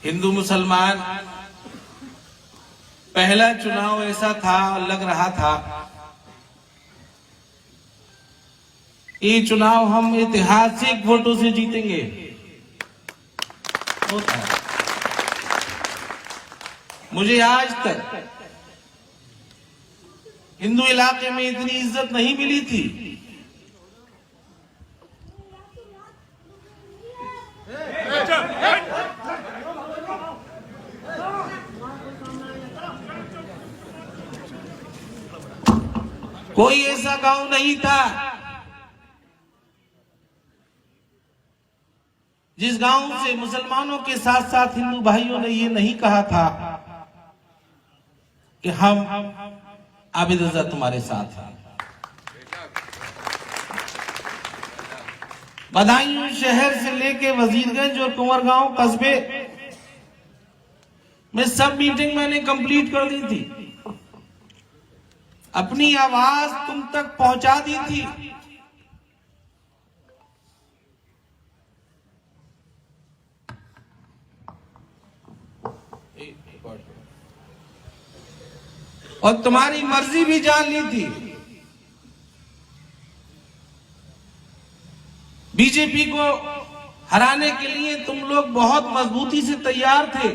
हिंदू मुसलमान पहला चुनाव ऐसा था, लग रहा था ये चुनाव हम ऐतिहासिक वोटों से जीतेंगे। मुझे आज तक हिंदू इलाके में इतनी इज्जत नहीं मिली थी। कोई ऐसा गांव नहीं था जिस गांव से मुसलमानों के साथ साथ हिंदू भाइयों ने ये नहीं कहा था कि हम आबिद रजा तुम्हारे साथ हैं। बदायूं शहर से लेके वजीरगंज और कुंवरगांव कस्बे में सब मीटिंग मैंने कंप्लीट कर दी थी। अपनी आवाज तुम तक पहुंचा दी थी। और तुम्हारी मर्जी भी जान ली थी। बीजेपी को हराने के लिए तुम लोग बहुत मजबूती से तैयार थे,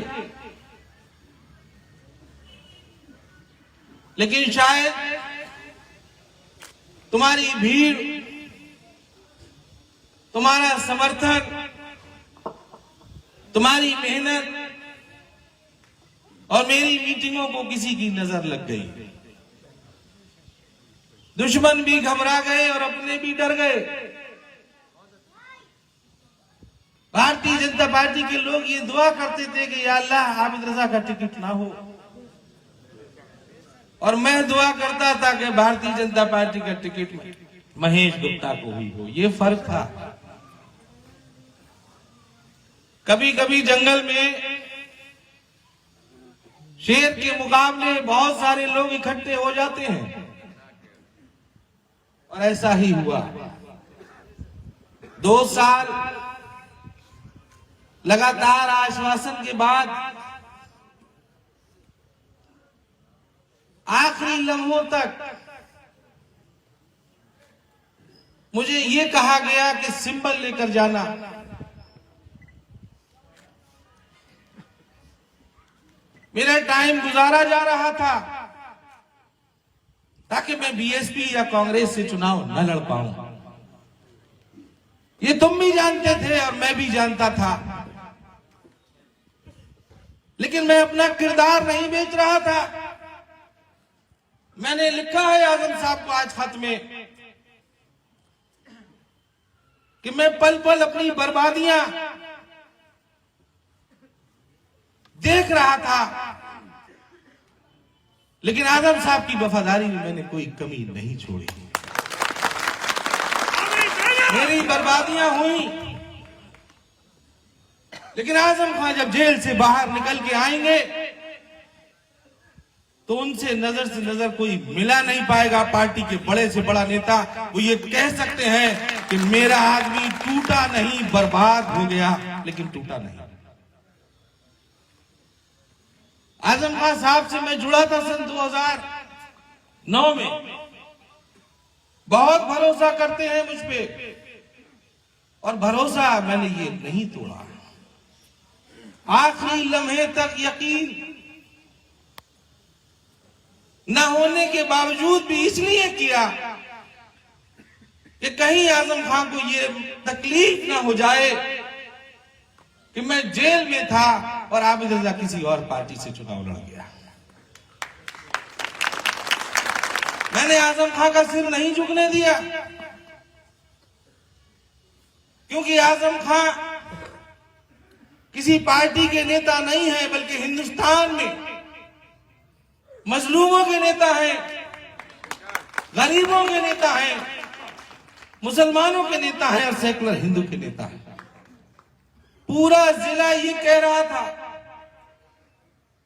लेकिन शायद तुम्हारी भीड़, तुम्हारा समर्थन, तुम्हारी मेहनत और मेरी मीटिंगों को किसी की नजर लग गई। दुश्मन भी घबरा गए और अपने भी डर गए। भारतीय जनता पार्टी के लोग ये दुआ करते थे कि या अल्लाह आबिद रजा का टिकट ना हो, और मैं दुआ करता था कि भारतीय जनता पार्टी का टिकट महेश गुप्ता को ही हो। ये फर्क था। कभी कभी जंगल में शेर के मुकाबले बहुत सारे लोग इकट्ठे हो जाते हैं, और ऐसा ही हुआ। 2 साल लगातार आश्वासन के बाद आखिरी लम्हों तक मुझे ये कहा गया कि सिंबल लेकर जाना। मेरा टाइम गुजारा जा रहा था ताकि मैं बीएसपी या कांग्रेस से चुनाव न लड़ पाऊं। ये तुम भी जानते थे और मैं भी जानता था, लेकिन मैं अपना किरदार नहीं बेच रहा था। मैंने लिखा है आजम साहब को आज खत में कि मैं पल पल अपनी बर्बादियां देख रहा था, लेकिन आजम साहब की वफादारी में मैंने कोई कमी नहीं छोड़ी। मेरी बर्बादियां हुई, लेकिन आजम खान जब जेल से बाहर निकल के आएंगे तो उनसे नजर से नजर कोई मिला नहीं पाएगा। पार्टी के बड़े से बड़ा नेता वो ये कह सकते हैं कि मेरा आदमी टूटा नहीं, बर्बाद हो गया, लेकिन टूटा नहीं। आजम खान साहब से मैं जुड़ा था सन 2009 में। बहुत भरोसा करते हैं मुझ पे, और भरोसा मैंने ये नहीं तोड़ा। आखिरी लम्हे तक यकीन न होने के बावजूद भी इसलिए किया कि कहीं आजम खान को ये तकलीफ ना हो जाए कि मैं जेल में था और आबिद रजा किसी और पार्टी से चुनाव लड़ गया। मैंने आजम खान का सिर नहीं झुकने दिया, क्योंकि आजम खान किसी पार्टी के नेता नहीं है, बल्कि हिंदुस्तान में मजलूमों के नेता हैं, गरीबों के नेता हैं, मुसलमानों के नेता हैं और सेकुलर हिंदू के नेता हैं। पूरा जिला ये कह रहा था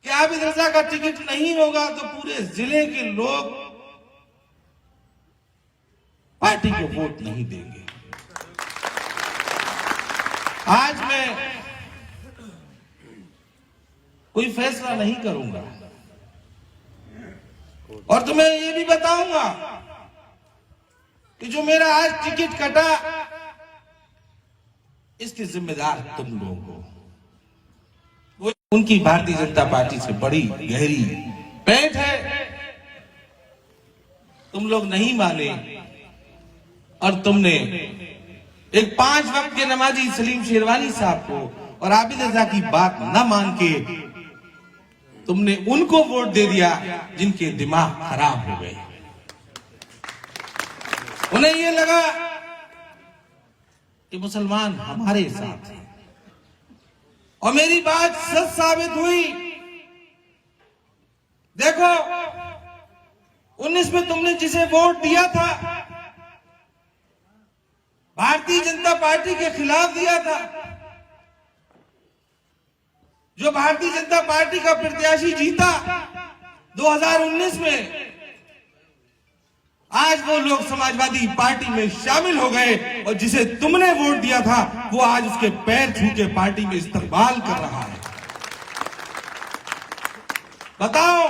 कि आबिद रजा का टिकट नहीं होगा तो पूरे जिले के लोग पार्टी को वोट नहीं देंगे। आज मैं कोई फैसला नहीं करूंगा। और तुम्हें ये भी बताऊंगा कि जो मेरा आज टिकट कटा, इसके जिम्मेदार तुम लोग हो। वो उनकी भारतीय जनता पार्टी से बड़ी गहरी पैठ है। तुम लोग नहीं माने और तुमने एक 5 वक्त के नमाजी सलीम शेरवानी साहब को और आबिद रजा की बात न मान के तुमने उनको वोट दे दिया जिनके दिमाग खराब हो गए। उन्हें ये लगा कि मुसलमान हमारे साथ हैं और मेरी बात सच साबित हुई। देखो 19 में तुमने जिसे वोट दिया था भारतीय जनता पार्टी के खिलाफ दिया था। जो भारतीय जनता पार्टी का प्रत्याशी जीता 2019 में, आज वो लोग समाजवादी पार्टी में शामिल हो गए और जिसे तुमने वोट दिया था वो आज उसके पैर छू के पार्टी में इस्तेमाल कर रहा है। बताओ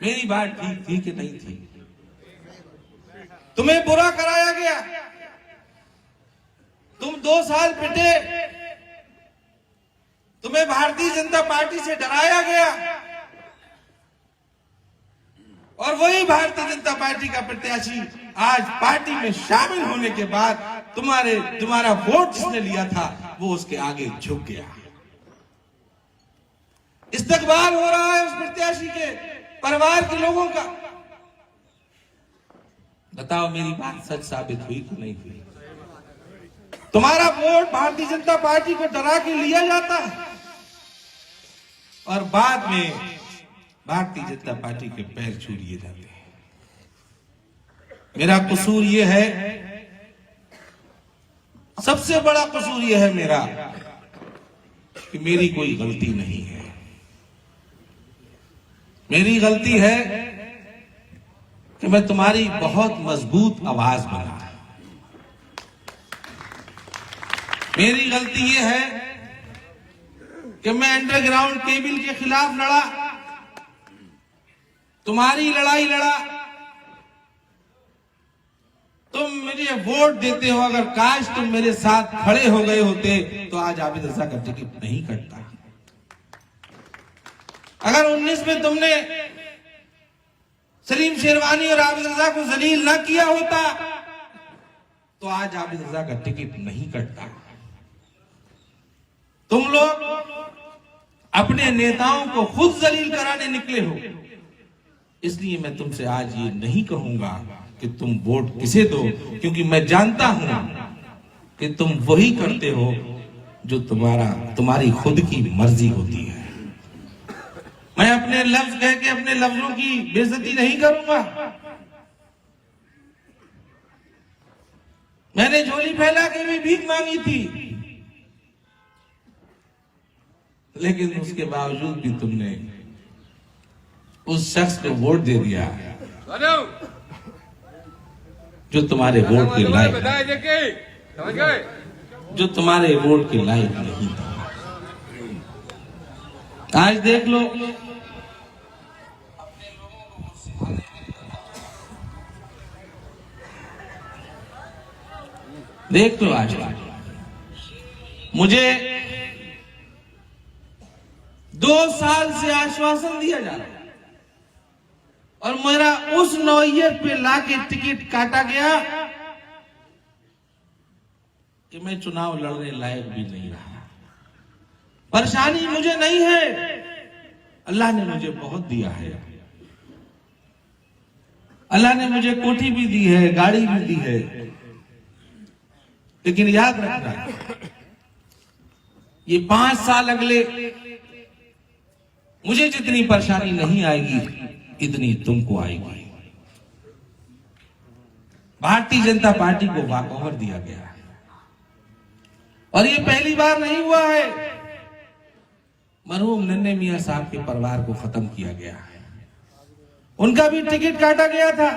मेरी बात ठीक थी कि नहीं थी? तुम्हें बुरा कराया गया, तुम 2 साल पिटे, तुम्हें भारतीय जनता पार्टी से डराया गया और वही भारतीय जनता पार्टी का प्रत्याशी आज पार्टी में शामिल होने के बाद तुम्हारा वोट जिसने लिया था वो उसके आगे झुक गया। इस्तकबाल हो रहा है उस प्रत्याशी के परिवार के लोगों का। बताओ मेरी बात सच साबित हुई कि नहीं हुई? तुम्हारा वोट भारतीय जनता पार्टी को डरा के लिया जाता है और बाद में भारतीय जनता पार्टी के पैर छू लिए जाते हैं। मेरा कसूर यह है, सबसे बड़ा कसूर यह है मेरा कि मेरी कोई गलती नहीं है। मेरी गलती है कि मैं तुम्हारी बहुत मजबूत आवाज बना। मेरी गलती यह है कि मैं अंडरग्राउंड केबल के खिलाफ लड़ा, तुम्हारी लड़ाई लड़ा। तुम मुझे वोट देते हो, अगर काश तुम मेरे साथ खड़े हो गए होते तो आज आबिद रजा का टिकट नहीं कटता। अगर 19 में तुमने सलीम शेरवानी और आबिद रजा को जलील ना किया होता तो आज आबिद रजा का टिकट नहीं कटता। तुम लोग अपने नेताओं को खुद जलील कराने निकले हो, इसलिए मैं तुमसे आज ये नहीं कहूंगा कि तुम वोट किसे दो, क्योंकि मैं जानता हूं कि तुम वही करते हो जो तुम्हारी खुद की मर्जी होती है। मैं अपने लफ्ज कह के अपने लफ्जों की बेइज्जती नहीं करूंगा। मैंने झोली फैला के भी भीख मांगी थी, लेकिन उसके बावजूद भी तुमने उस शख्स को वोट दे दिया जो तुम्हारे वोट के लायक, जो तुम्हारे वोट के लायक नहीं था। आज देख लो, देख लो आज मुझे 2 साल से आश्वासन दिया जा रहा है और मेरा उस नौयत पे लाके टिकट काटा गया कि मैं चुनाव लड़ने लायक भी नहीं रहा। परेशानी मुझे नहीं है, अल्लाह ने मुझे बहुत दिया है। अल्लाह ने मुझे कोठी भी दी है, गाड़ी भी दी है, लेकिन याद रखना ये 5 साल अगले मुझे जितनी परेशानी नहीं आएगी इतनी तुमको आएगी। भारतीय जनता पार्टी को वॉकओवर दिया गया और ये पहली बार नहीं हुआ है। मरहूम नन्हे मियां साहब के परिवार को खत्म किया गया है, उनका भी टिकट काटा गया था।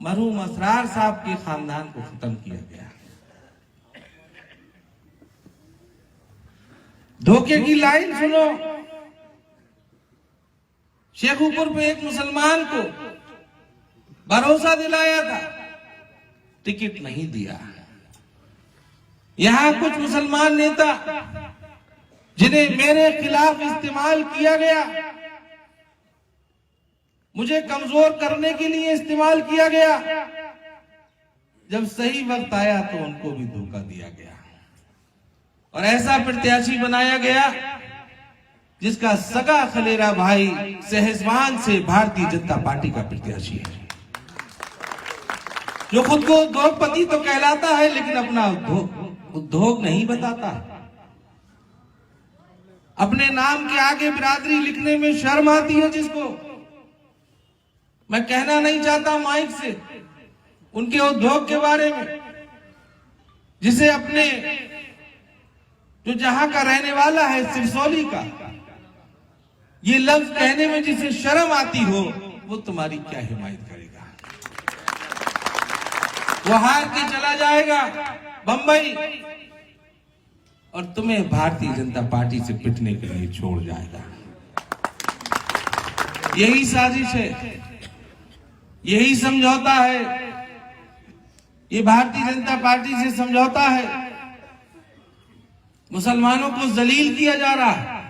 मरहूम असरार साहब के खानदान को खत्म किया गया। धोखे की लाइन सुनो। शेखुपुर पे एक मुसलमान को भरोसा दिलाया था, टिकट नहीं दिया। यहां कुछ मुसलमान नेता जिन्हें मेरे खिलाफ इस्तेमाल किया गया, मुझे कमजोर करने के लिए इस्तेमाल किया गया, जब सही वक्त आया तो उनको भी धोखा दिया गया और ऐसा प्रत्याशी बनाया गया जिसका सगा खलेरा भाई सहजवान से भारतीय जनता पार्टी का प्रत्याशी है, जो खुद को उद्योगपति तो कहलाता है लेकिन अपना उद्योग नहीं बताता। अपने नाम के आगे बिरादरी लिखने में शर्म आती है जिसको। मैं कहना नहीं चाहता माइक से उनके उद्योग के बारे में, जिसे अपने जो जहां का रहने वाला है सिरसौली का, ये लफ्ज कहने में जिसे शर्म आती हो, वो तुम्हारी क्या हिमायत करेगा। वो हार के चला जाएगा बंबई और तुम्हें भारतीय जनता पार्टी से पिटने के लिए छोड़ जाएगा। यही साजिश है, यही समझौता है, ये भारतीय जनता पार्टी से समझौता है। मुसलमानों को जलील किया जा रहा है।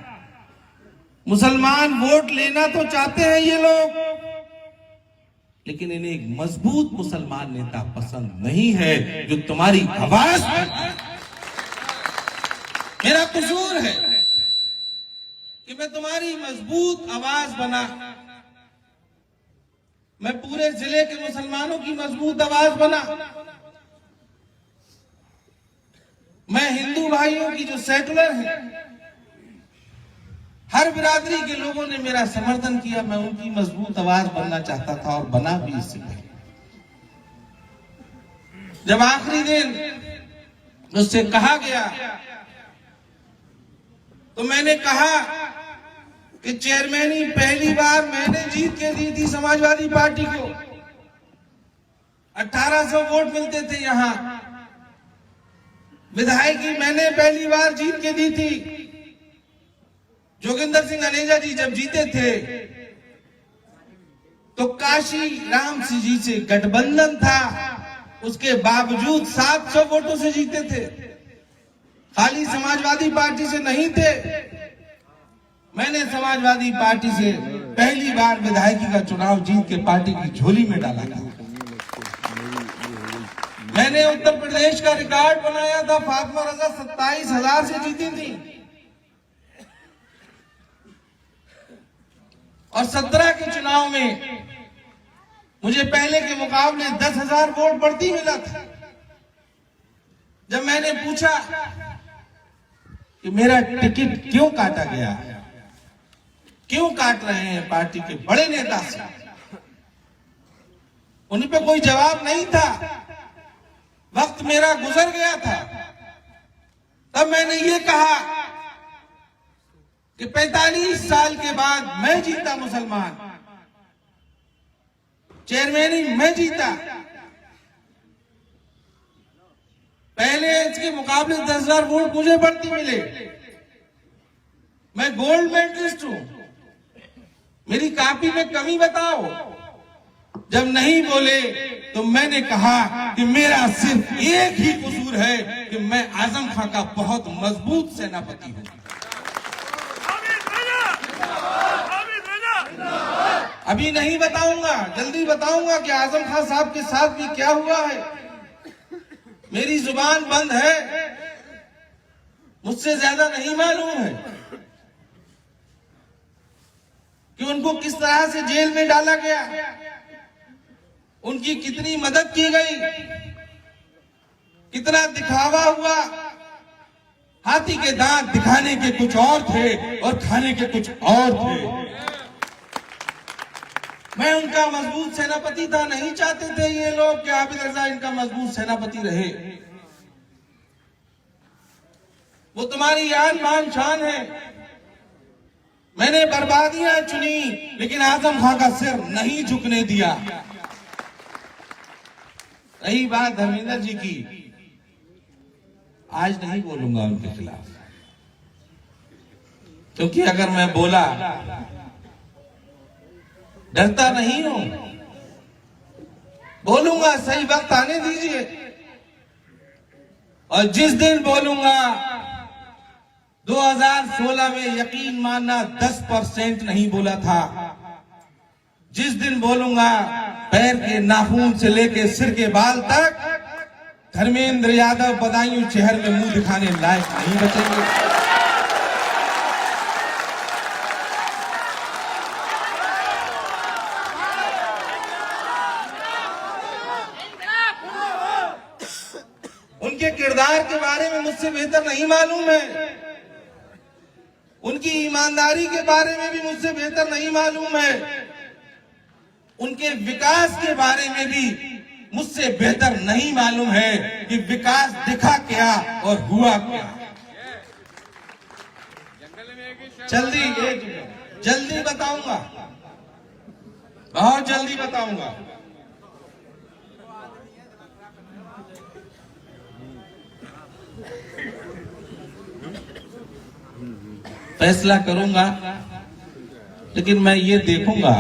मुसलमान वोट लेना तो चाहते हैं ये लोग, लेकिन इन्हें एक मजबूत मुसलमान नेता पसंद नहीं है जो तुम्हारी आवाज है। मेरा कसूर है कि मैं तुम्हारी मजबूत आवाज बना, मैं पूरे जिले के मुसलमानों की मजबूत आवाज बना। मैं हिंदू भाइयों की जो सेकुलर है, हर बिरादरी के लोगों ने मेरा समर्थन किया, मैं उनकी मजबूत आवाज बनना चाहता था और बना भी इससे पहले। जब आखिरी दिन उससे कहा गया तो मैंने कहा कि चेयरमैनी पहली बार मैंने जीत के दी थी समाजवादी पार्टी को। 1800 वोट मिलते थे यहां। विधायकी मैंने पहली बार जीत के दी थी। जोगिंदर सिंह अनेजा जी जब जीते थे तो काशी राम सिंह जी से गठबंधन था, उसके बावजूद 700 वोटों से जीते थे। खाली समाजवादी पार्टी से नहीं थे। मैंने समाजवादी पार्टी से पहली बार विधायकी का चुनाव जीत के पार्टी की झोली में डाला था। मैंने उत्तर प्रदेश का रिकॉर्ड बनाया था। फातिमा रजा 27,000 से जीती थी और 17 के चुनाव में मुझे पहले के मुकाबले 10,000 वोट बढ़ती मिला था। जब मैंने पूछा कि मेरा टिकट क्यों काटा गया, क्यों काट रहे हैं पार्टी के बड़े नेता से, उन पे कोई जवाब नहीं था। वक्त मेरा गुजर गया था। तब मैंने ये कहा कि 45 साल के बाद मैं जीता मुसलमान, चेयरमैनी मैं जीता। पहले इसके मुकाबले 10,000 वोट मुझे बढ़ती मिले। मैं गोल्ड मेडलिस्ट हूं, मेरी कॉपी में कमी बताओ। जब नहीं बोले तो मैंने कहा कि मेरा सिर्फ एक ही कसूर है कि मैं आजम खां का बहुत मजबूत सेनापति हूं। अभी नहीं बताऊंगा, जल्दी बताऊंगा कि आजम खां साहब के साथ भी क्या हुआ है। मेरी जुबान बंद है, मुझसे ज्यादा नहीं मालूम है कि उनको किस तरह से जेल में डाला गया, उनकी कितनी मदद की गई, कितना दिखावा हुआ। हाथी के दांत दिखाने के कुछ और थे और खाने के कुछ और थे। मैं उनका मजबूत सेनापति था। नहीं चाहते थे ये लोग कि आबिद रजा इनका मजबूत सेनापति रहे। वो तुम्हारी आन बान शान है। मैंने बर्बादियां चुनी लेकिन आजम खां का सिर नहीं झुकने दिया। रही बात धर्मेंद्र जी की, आज नहीं बोलूंगा उनके खिलाफ। क्योंकि अगर मैं बोला, डरता नहीं हूं, बोलूंगा, सही वक्त आने दीजिए। और जिस दिन बोलूंगा 2016 में यकीन मानना 10% नहीं बोला था। जिस दिन बोलूंगा पैर के नाखून से लेके सिर के बाल तक धर्मेंद्र यादव बदायूं शहर में मुंह दिखाने लायक नहीं बचेंगे। उनके किरदार के बारे में मुझसे बेहतर नहीं मालूम है, उनकी ईमानदारी के बारे में भी मुझसे बेहतर नहीं मालूम है, उनके विकास के बारे में भी मुझसे बेहतर नहीं मालूम है कि विकास दिखा क्या और हुआ क्या। जल्दी बताऊंगा, बहुत जल्दी बताऊंगा। फैसला करूंगा, लेकिन मैं ये देखूंगा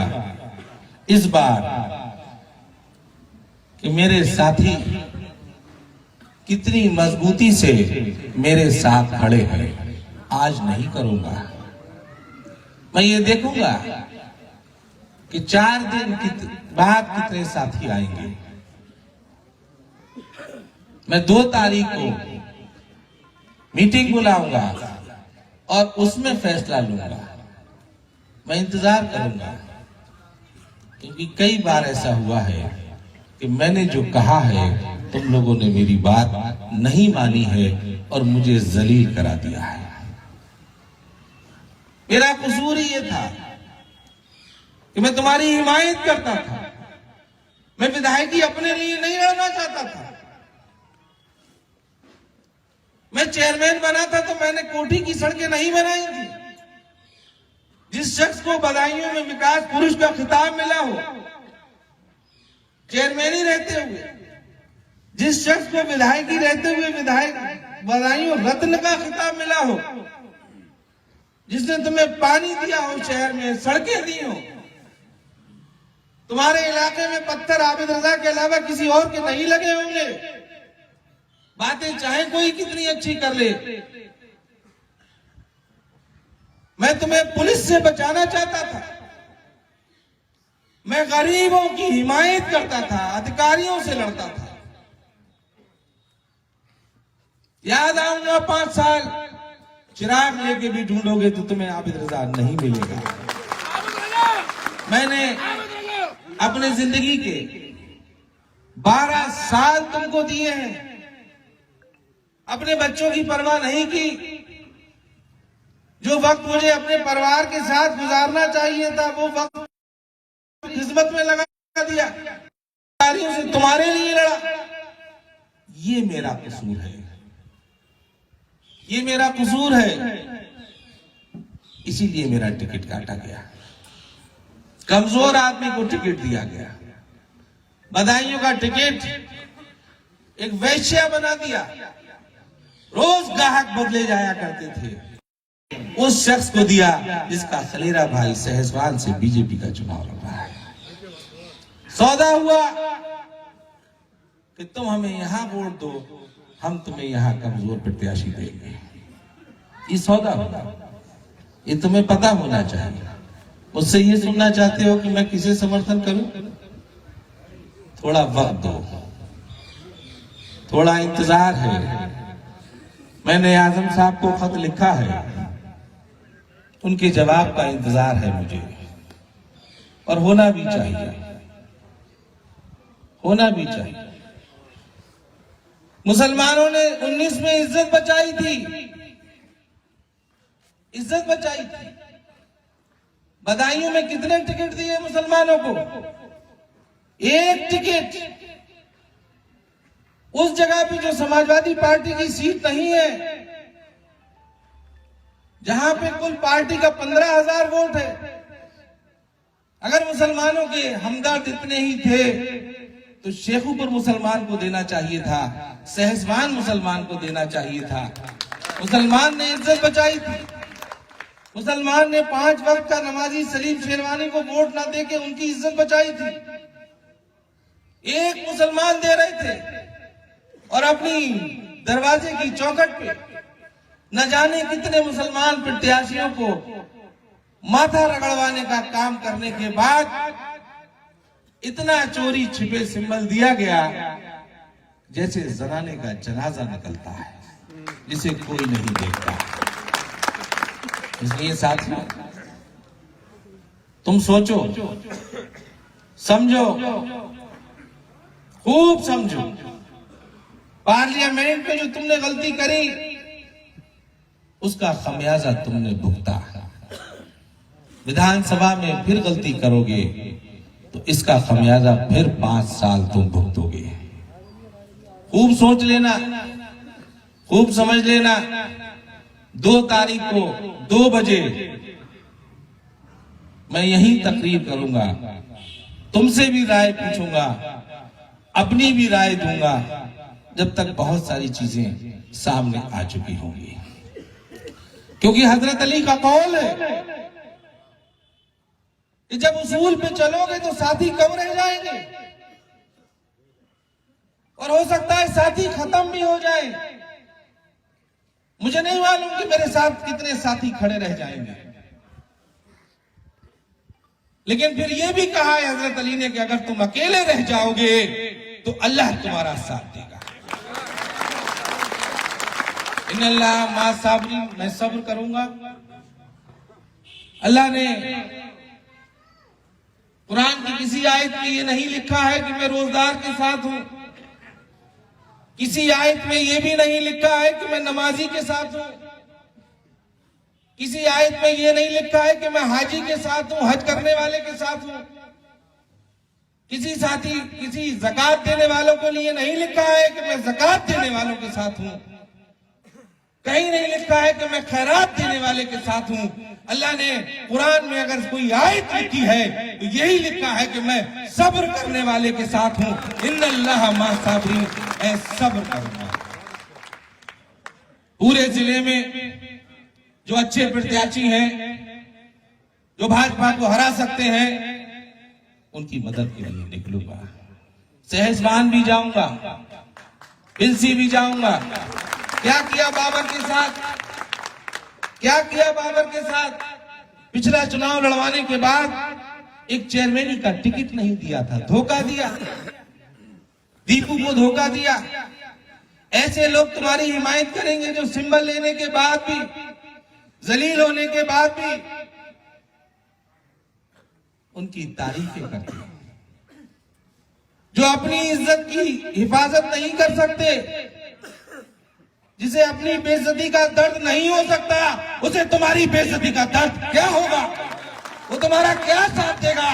इस बार कि मेरे साथी कितनी मजबूती से मेरे साथ खड़े हैं। आज नहीं करूंगा, मैं ये देखूंगा कि 4 दिन बाद कितने साथी आएंगे। मैं 2 तारीख को मीटिंग बुलाऊंगा और उसमें फैसला लूंगा। मैं इंतजार करूंगा, क्योंकि कई बार ऐसा हुआ है कि मैंने जो कहा है तुम लोगों ने मेरी बात नहीं मानी है और मुझे जलील करा दिया है। मेरा कसूर ही ये था कि मैं तुम्हारी हिमायत करता था। मैं विधायकी अपने लिए नहीं लड़ना चाहता था। मैं चेयरमैन बना था तो मैंने कोठी की सड़कें नहीं बनाई थी। जिस शख्स को बदायूं में विकास पुरुष का खिताब मिला हो चेयरमैन ही रहते हुए, जिस शख्स को विधायकी रहते हुए विधायक बदायूं रत्न का खिताब मिला हो, जिसने तुम्हें पानी दिया हो, शहर में सड़कें दी हो, तुम्हारे इलाके में पत्थर आबिद रजा के अलावा किसी और के नहीं लगे होंगे। बातें चाहे कोई कितनी अच्छी कर ले, मैं तुम्हें पुलिस से बचाना चाहता था। मैं गरीबों की हिमायत करता था, अधिकारियों से लड़ता था। याद आऊंगा 5 साल, चिराग लेके भी ढूंढोगे तो तुम्हें आबिद रजा नहीं मिलेगा। मैंने अपने जिंदगी के 12 साल तुमको दिए हैं, अपने बच्चों की परवाह नहीं की। जो वक्त मुझे अपने परिवार के साथ गुजारना चाहिए था वो वक्त खिदमत में लगा दिया, अधिकारियों से तुम्हारे लिए लड़ा। ये मेरा कसूर है, ये मेरा कसूर है, इसीलिए मेरा टिकट काटा गया। कमजोर आदमी को टिकट दिया गया। बदायूं का टिकट एक वैश्या बना दिया। रोज ग्राहक बदले जाया करते थे। उस शख्स को दिया जिसका खलेरा भाई सहसवाल से बीजेपी का चुनाव लड़ रहा है। सौदा हुआ कि तुम हमें यहां वोट दो, हम तुम्हें यहां कमजोर प्रत्याशी देंगे। ये सौदा होगा, ये तुम्हें पता होना चाहिए। मुझसे ये सुनना चाहते हो कि मैं किसे समर्थन करूं? थोड़ा वक्त दो, थोड़ा इंतजार है। मैंने आजम साहब को खत लिखा है, उनके जवाब का इंतजार है मुझे, और होना भी चाहिए, होना भी चाहिए। मुसलमानों ने 19 में इज्जत बचाई थी, इज्जत बचाई थी। बदायूं में कितने टिकट दिए मुसलमानों को? 1 टिकट। उस जगह पे जो समाजवादी पार्टी की सीट नहीं है, जहां पे कुल पार्टी का 15,000 वोट है, अगर मुसलमानों के हमदर्द इतने ही थे तो शेखुपुर मुसलमान को देना चाहिए था, सहसवान मुसलमान को देना चाहिए था। मुसलमान ने इज्जत बचाई थी। मुसलमान ने 5 वक्त का नमाजी सलीम शेरवानी को वोट ना देके उनकी इज्जत बचाई थी। एक मुसलमान दे रहे थे और अपनी दरवाजे की चौखट पे न जाने कितने मुसलमान प्रत्याशियों को माथा रगड़वाने का काम करने के बाद इतना चोरी छिपे सिंबल दिया गया जैसे जनाने का जनाजा निकलता है जिसे कोई नहीं देखता। इसलिए साथियों, तुम सोचो, समझो, खूब समझो। पार्लियामेंट में जो तुमने गलती करी उसका खमियाजा तुमने भुगता। विधानसभा में फिर गलती करोगे तो इसका खमियाजा फिर 5 साल तुम भुगतोगे। खूब सोच लेना, खूब समझ लेना। 2 तारीख को 2 बजे मैं यहीं तकरीर करूंगा, तुमसे भी राय पूछूंगा, अपनी भी राय दूंगा, जब तक बहुत सारी चीजें सामने आ चुकी होंगी। क्योंकि हजरत अली का कौल है कि जब उसूल पे चलोगे तो साथी कम रह जाएंगे और हो सकता है साथी खत्म भी हो जाए। मुझे नहीं मालूम कि मेरे साथ कितने साथी खड़े रह जाएंगे, लेकिन फिर यह भी कहा है हजरत अली ने कि अगर तुम अकेले रह जाओगे तो अल्लाह तुम्हारा साथ देगा। इन्नल्लाह मा साबरीन, मैं सब्र करूंगा। अल्लाह ने कुरान की किसी आयत में ये नहीं लिखा है कि मैं रोजगार के साथ हूं। किसी आयत में ये भी नहीं लिखा है कि मैं नमाजी के साथ हूं। किसी आयत में ये नहीं लिखा है कि मैं हाजी के साथ हूं, हज करने वाले के साथ हूं। किसी ज़कात देने वालों के लिए नहीं लिखा है कि मैं ज़कात देने वालों के साथ हूं। कहीं नहीं लिखा है कि मैं खैरात देने वाले के साथ हूं। अल्लाह ने कुरान में अगर कोई आयत लिखी है तो यही लिखा है कि मैं सब्र करने वाले के साथ हूं। इन्नल्लाह मा साबरीन, मैं सब्र करूंगा। पूरे जिले में जो अच्छे प्रत्याशी हैं, जो भाजपा को हरा सकते हैं, उनकी मदद के लिए निकलूंगा। सहसवान भी जाऊंगा, पिलसी भी जाऊंगा। क्या किया बाबर के साथ, क्या किया बाबर के साथ? पिछला चुनाव लड़वाने के बाद एक चेयरमैन का टिकट नहीं दिया था, धोखा दिया, दीपू को धोखा दिया। ऐसे लोग तुम्हारी हिमायत करेंगे जो सिंबल लेने के बाद भी, जलील होने के बाद भी उनकी तारीफें करते हैं, जो अपनी इज्जत की हिफाजत नहीं कर सकते, जिसे अपनी बेइज्जती का दर्द नहीं हो सकता, उसे तुम्हारी बेइज्जती का दर्द क्या होगा? वो तुम्हारा क्या साथ देगा?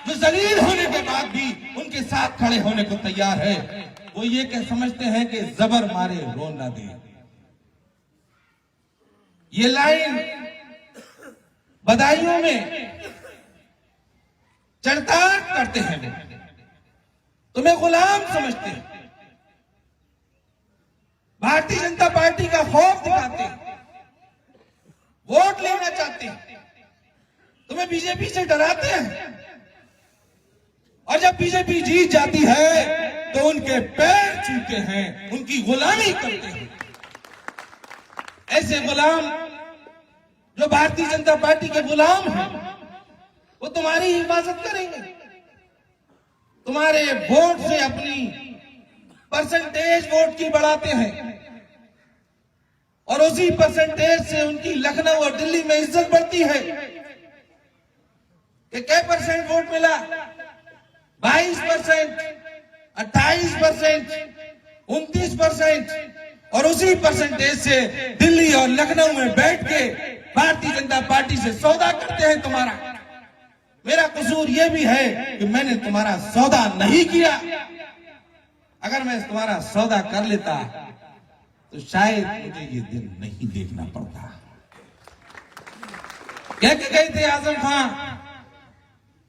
जो जलील होने के बाद भी उनके साथ खड़े होने को तैयार है, वो ये कह समझते हैं कि जबर मारे रो ना दे। ये लाइन बधाइयों में चढ़तार करते हैं, तुम्हें गुलाम समझते हैं, भारतीय जनता पार्टी का खौफ दिखाते हैं, वोट लेना चाहते हैं, तुम्हें बीजेपी से डराते हैं, और जब बीजेपी जीत जाती है तो उनके पैर छूते हैं, उनकी गुलामी करते हैं। ऐसे गुलाम जो भारतीय जनता पार्टी के गुलाम हैं, वो तुम्हारी हिफाजत करेंगे, तुम्हारे वोट से अपनी परसेंटेज वोट की बढ़ाते हैं, और उसी परसेंटेज से उनकी लखनऊ और दिल्ली में इज्जत बढ़ती है। कि क्या परसेंट वोट मिला? 22%, 28%, 29%, और उसी परसेंटेज से दिल्ली और लखनऊ में बैठ के भारतीय जनता पार्टी से सौदा करते हैं तुम्हारा। मेरा कसूर यह भी है कि मैंने तुम्हारा सौदा नहीं किया। अगर मैं तुम्हारा सौदा कर लेता तो शायद मुझे ये दिन नहीं देखना पड़ता। कह के गए थे आजम खान,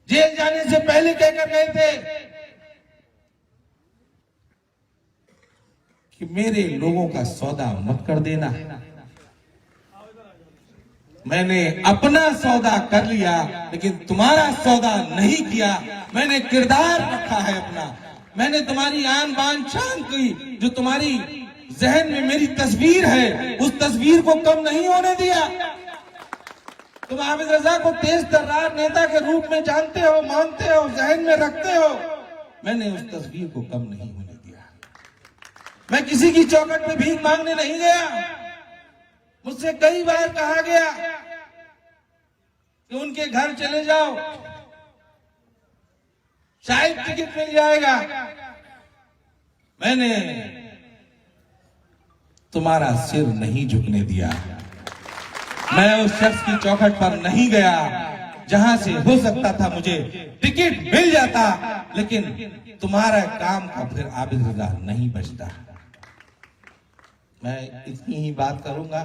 जेल जाने से पहले कहकर गए थे कि मेरे लोगों का सौदा मत कर देना, मैंने अपना सौदा कर लिया, लेकिन तुम्हारा सौदा नहीं किया। मैंने किरदार रखा है अपना, मैंने तुम्हारी आन बान शान की, जो तुम्हारी जहन में मेरी तस्वीर है, उस तस्वीर को कम नहीं होने दिया। तुम आबिद रजा को तेज तर्रार नेता के रूप में जानते हो, मानते हो, जहन में रखते हो। मैंने उस तस्वीर को कम नहीं होने दिया। मैं किसी की चौखट में भीख मांगने नहीं गया। मुझसे कई बार कहा गया कि उनके घर चले जाओ, शायद टिकट मिल जाएगा। मैंने तुम्हारा सिर नहीं झुकने दिया। मैं उस शख्स की चौखट पर नहीं गया जहां से हो सकता था मुझे टिकट मिल जाता, लेकिन तुम्हारा काम का फिर आबिद रजा नहीं बचता। मैं इतनी ही बात करूंगा।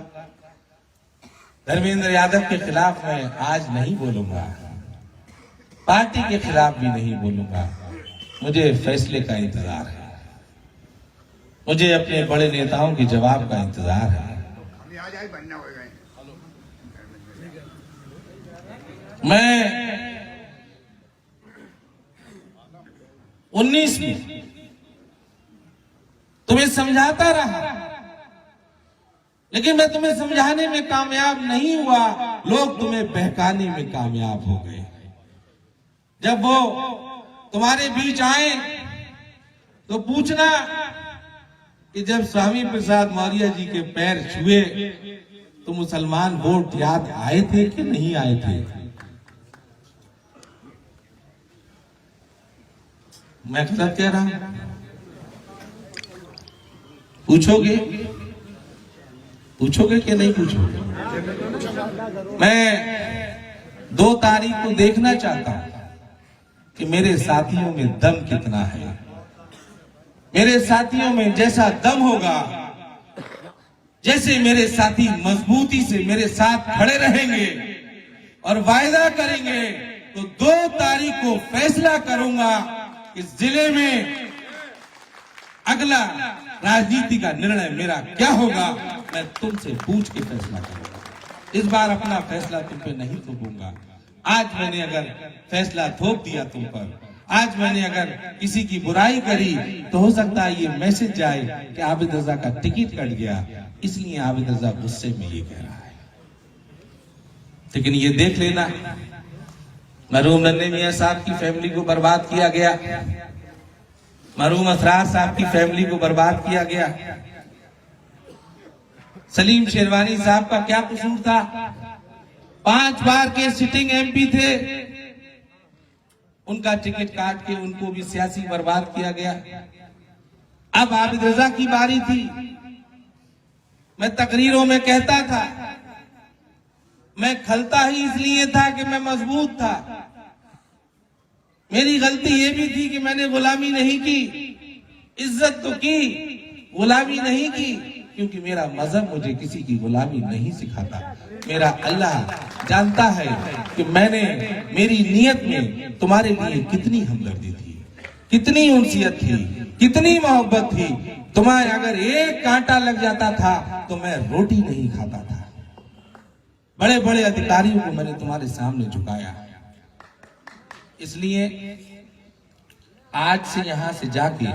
धर्मेंद्र यादव के खिलाफ मैं आज नहीं बोलूंगा, पार्टी के खिलाफ भी नहीं बोलूंगा। मुझे फैसले का इंतजार है, मुझे अपने बड़े नेताओं के जवाब का इंतजार है। मैं 19 में तुम्हें समझाता रहा, लेकिन मैं तुम्हें समझाने में कामयाब नहीं हुआ। लोग तुम्हें बहकाने में कामयाब हो गए। जब वो तुम्हारे बीच आए तो पूछना कि जब स्वामी प्रसाद मौर्य जी के पैर छुए तो मुसलमान वोट याद आए थे कि नहीं आए थे? मैं गलत कह रहा हूं? पूछोगे कि नहीं पूछोगे? मैं 2 तारीख को देखना चाहता हूं कि मेरे साथियों में दम कितना है। मेरे साथियों में जैसा दम होगा, जैसे मेरे साथी मजबूती से मेरे साथ खड़े रहेंगे और वायदा करेंगे, तो 2 तारीख को फैसला करूंगा कि जिले में अगला राजनीति का निर्णय मेरा क्या होगा। मैं तुमसे पूछ के फैसला करूंगा। इस बार अपना फैसला तुम पे नहीं थोपूंगा। आज मैंने अगर फैसला थोप दिया तुम पर, आज मैंने अगर किसी की बुराई करी, तो हो सकता है ये मैसेज जाए कि आबिद रजा का टिकट कट गया, इसलिए आबिद रजा गुस्से में ये कह रहा है। लेकिन ये देख लेना, मरहूम नन्हे मियां साहब की फैमिली को बर्बाद किया गया, मरहूम असरार साहब की फैमिली को बर्बाद किया गया। सलीम शेरवानी साहब का क्या कसूर था? 5 बार के सिटिंग एमपी थे, उनका टिकट काट के उनको भी सियासी बर्बाद किया गया। अब आबिद रजा की बारी थी। मैं तकरीरों में कहता था, मैं खलता ही इसलिए था कि मैं मजबूत था। मेरी गलती ये भी थी कि मैंने गुलामी नहीं की, इज्जत तो की, गुलामी नहीं की, क्योंकि मेरा मजहब मुझे किसी की गुलामी नहीं सिखाता। मेरा अल्लाह जानता है कि मैंने मेरी नीयत में तुम्हारे लिए कितनी हमदर्दी थी, कितनी उनसियत थी, कितनी मोहब्बत थी। तुम्हें अगर एक कांटा लग जाता था तो मैं रोटी नहीं खाता था। बड़े बड़े अधिकारियों को मैंने तुम्हारे सामने झुकाया। इसलिए आज से यहां से जाके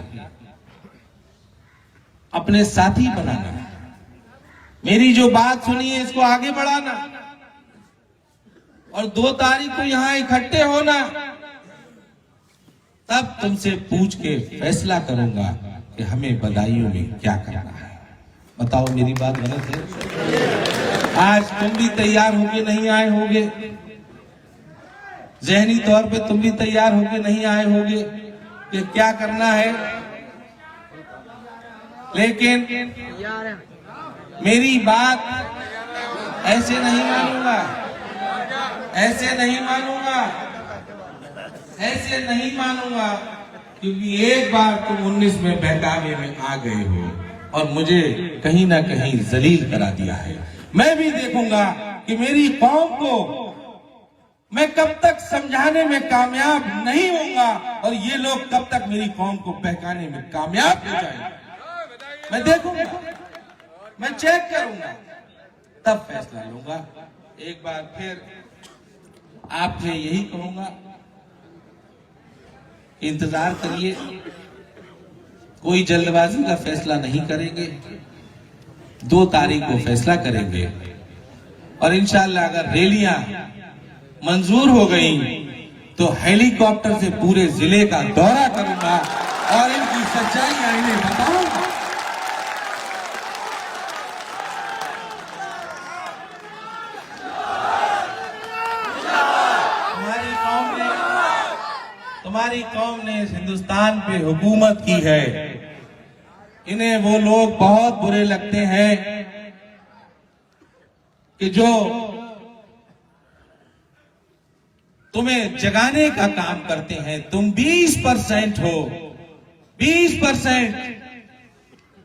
अपने साथी बनाना, मेरी जो बात सुनी है इसको आगे बढ़ाना, और 2 तारीख को यहां इकट्ठे होना। तब तुमसे पूछ के फैसला करूंगा कि हमें बदायूं में क्या करना है। बताओ मेरी बात गलत है? आज तुम भी तैयार होके नहीं आए होगे, जहनी तौर पे तुम भी तैयार होके नहीं आए होगे कि क्या करना है, लेकिन मेरी बात ऐसे नहीं मानूंगा, ऐसे नहीं मानूंगा, ऐसे नहीं मानूंगा, क्योंकि एक बार तुम 19 में बहकावे में आ गए हो और मुझे कहीं ना कहीं जलील करा दिया है। मैं भी देखूंगा कि मेरी कौम को मैं कब तक समझाने में कामयाब नहीं होऊंगा और ये लोग कब तक मेरी कौम को बहकाने में कामयाब हो जाएंगे। मैं देखूंगा, मैं चेक करूंगा, तब फैसला लूंगा। एक बार फिर आपसे यही कहूंगा, इंतजार करिए, कोई जल्दबाजी का फैसला नहीं करेंगे। 2 तारीख को फैसला करेंगे और इंशाअल्लाह अगर रैलियां मंजूर हो गई तो हेलीकॉप्टर से पूरे जिले का दौरा करूंगा और इनकी सच्चाई इन्हें बताऊंगा। तुम्हारी कौम ने इस हिंदुस्तान पे हुकूमत की है। इन्हें वो लोग बहुत बुरे लगते हैं कि जो तुम्हें जगाने का काम करते हैं। तुम 20% हो, 20%,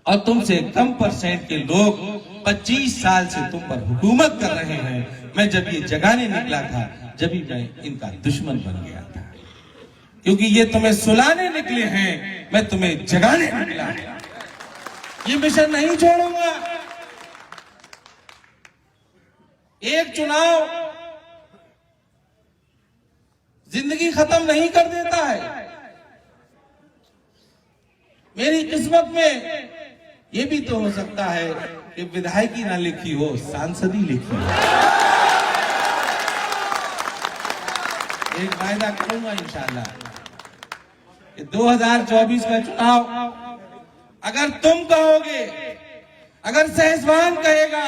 और तुमसे कम परसेंट के लोग 25 साल से तुम पर हुकूमत कर रहे हैं। मैं जब ये जगाने निकला था, जब ही मैं इनका दुश्मन बन गया था, क्योंकि ये तुम्हें सुलाने निकले हैं, मैं तुम्हें जगाने निकला। ये मिशन नहीं छोड़ूंगा। एक चुनाव जिंदगी खत्म नहीं कर देता है। मेरी किस्मत में ये भी तो हो सकता है कि विधायकी ना लिखी हो, सांसदी लिखी हो। एक वायदा करूंगा इंशाल्लाह कि 2024 का चुनाव अगर तुम कहोगे, अगर सहसवान कहेगा,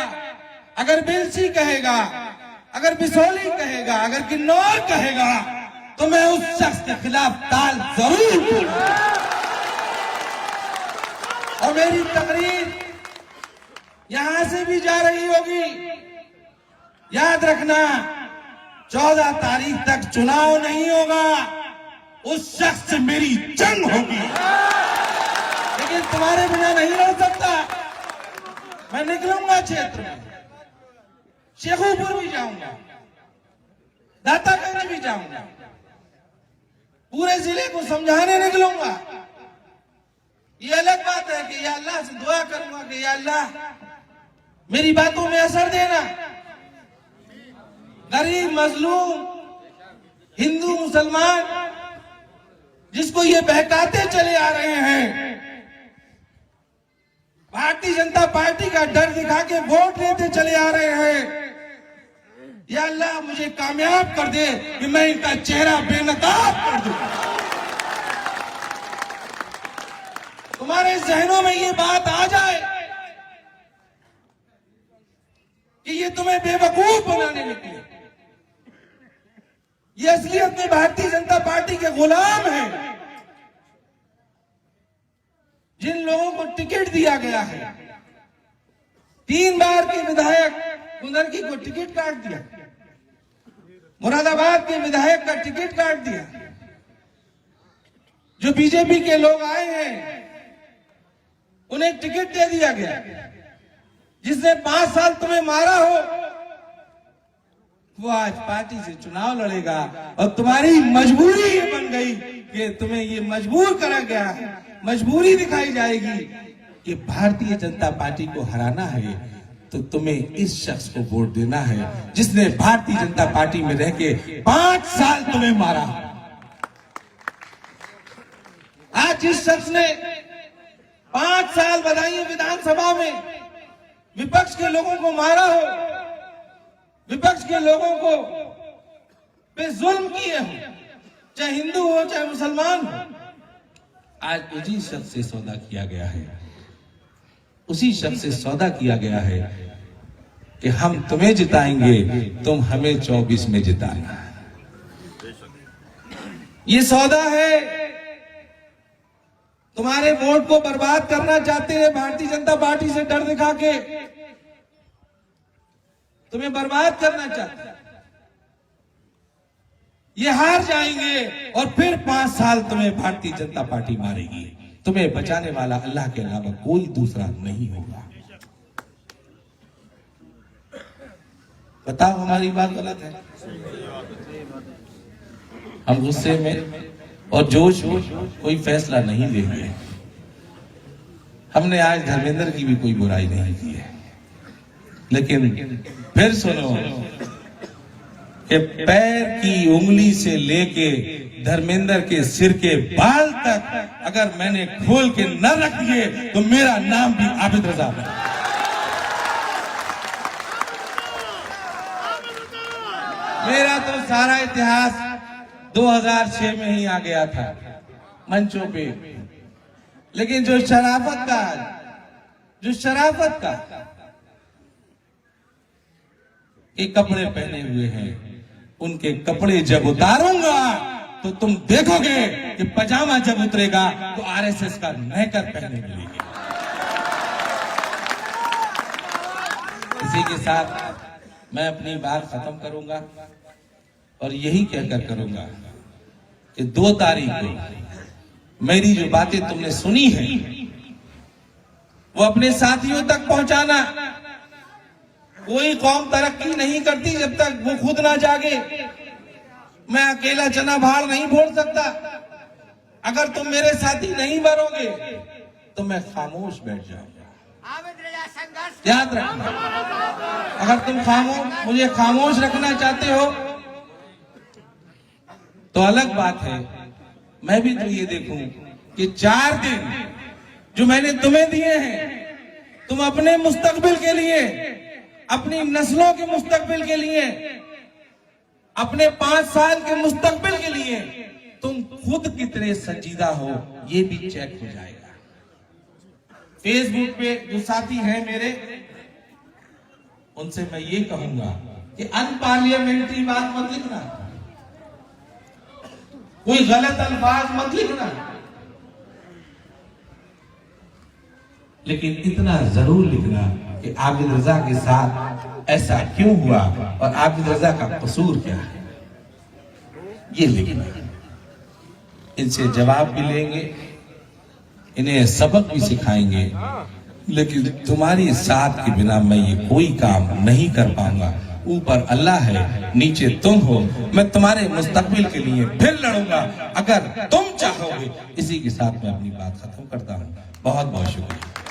अगर बिलसी कहेगा, अगर बिसौली कहेगा, अगर किन्नौर कहेगा, तो मैं उस शख्स के खिलाफ ताल जरूर दूंगा। और मेरी तकरीर यहां से भी जा रही होगी। याद रखना, 14 तारीख तक चुनाव नहीं होगा, उस शख्स से मेरी जंग होगी। लेकिन तुम्हारे बिना नहीं रह सकता। मैं निकलूंगा क्षेत्र में, शेखुपुर भी जाऊंगा, दातागंज भी जाऊंगा, पूरे जिले को समझाने निकलूंगा। ये अलग बात है कि या अल्लाह से दुआ करूंगा कि या अल्लाह मेरी बातों में असर देना। गरीब मजलूम हिंदू मुसलमान जिसको ये बहकाते चले आ रहे हैं, भारतीय जनता पार्टी का डर दिखा के वोट लेते चले आ रहे हैं, या अल्लाह मुझे कामयाब कर दे कि मैं इनका चेहरा बेनकाब कर दूं। तुम्हारे जहनों में ये बात आ जाए कि ये तुम्हें बेवकूफ बनाने निकले। ये असलियत में भारतीय जनता पार्टी के गुलाम हैं। जिन लोगों को टिकट दिया गया है, 3 बार के विधायक कुंदरकी को टिकट काट दिया, मुरादाबाद के विधायक का टिकट काट दिया। जो बीजेपी के लोग आए हैं उन्हें टिकट दे दिया गया। जिसने 5 साल तुम्हें मारा हो वो आज पार्टी से चुनाव लड़ेगा। और तुम्हारी मजबूरी ये बन गई कि तुम्हें ये मजबूर करा गया है, मजबूरी दिखाई जाएगी कि भारतीय जनता पार्टी को हराना है तो तुम्हें इस शख्स को वोट देना है जिसने भारतीय जनता पार्टी में रह के 5 साल तुम्हें मारा। आज जिस शख्स ने 5 साल बधाई विधानसभा में विपक्ष के लोगों को मारा हो, विपक्ष के लोगों को पे जुल्म किए हो, चाहे हिंदू हो चाहे मुसलमान हो, आज उसी शख्स से सौदा किया गया है। उसी शख्स से सौदा किया गया है कि हम तुम्हें जिताएंगे, तुम हमें 24 में जिताना। ये सौदा है। तुम्हारे वोट को बर्बाद करना चाहते हैं भारतीय जनता पार्टी से डर दिखा के, तुम्हें बर्बाद करना चाहते हैं। ये हार जाएंगे और फिर 5 साल तुम्हें भारतीय जनता पार्टी मारेगी। तुम्हें बचाने वाला अल्लाह के अलावा कोई दूसरा नहीं होगा। बताओ हमारी बात गलत है? हम गुस्से में और जोश में कोई फैसला नहीं लेंगे। हमने आज धर्मेंद्र की भी कोई बुराई नहीं की है, लेकिन फिर सुनो, कि पैर की उंगली से लेके धर्मेंद्र के सिर के बाल तक अगर मैंने खोल के न रख दिए तो मेरा नाम भी आबिद रजा है। मेरा तो सारा इतिहास 2006 में ही आ गया था मंचों पे, लेकिन जो शराफत का ये कपड़े पहने हुए हैं, उनके कपड़े जब उतारूंगा तो तुम देखोगे कि पजामा जब उतरेगा तो आरएसएस का नेकर पहने मिलेगी। इसी के साथ मैं अपनी बात खत्म करूंगा और यही कहकर करूंगा कि 2 तारीख को मेरी जो बातें तुमने सुनी है वो अपने साथियों तक पहुंचाना। कोई कौम तरक्की नहीं करती जब तक वो खुद ना जागे। मैं अकेला चना भाड़ नहीं फोड़ सकता। अगर तुम मेरे साथी नहीं बनोगे तो मैं खामोश बैठ जाऊंगा। याद रखना, अगर तुम मुझे खामोश रखना चाहते हो तो अलग बात है। मैं भी तो ये देखूं कि 4 दिन जो मैंने तुम्हें दिए हैं, तुम अपने मुस्तकबिल के लिए, अपनी नस्लों के मुस्तकबिल के लिए, अपने 5 साल के मुस्तकबिल के लिए तुम खुद कितने संजीदा हो ये भी चेक हो जाएगा। फेसबुक पे जो साथी हैं मेरे, उनसे मैं ये कहूंगा कि अनपार्लियामेंट्री बात मत लिखना, कोई गलत अल्फाज मत लिखना, लेकिन इतना जरूर लिखना कि आबिद रजा के साथ ऐसा क्यों हुआ और आबिद रजा का कसूर क्या है, ये लिखना। इनसे जवाब भी लेंगे, इन्हें सबक भी सिखाएंगे, लेकिन तुम्हारी साथ के बिना मैं ये कोई काम नहीं कर पाऊंगा। ऊपर अल्लाह है, नीचे तुम हो। मैं तुम्हारे मुस्तकबिल के लिए फिर लड़ूंगा अगर तुम चाहोगे। इसी के साथ मैं अपनी बात खत्म करता हूं। बहुत बहुत शुक्रिया।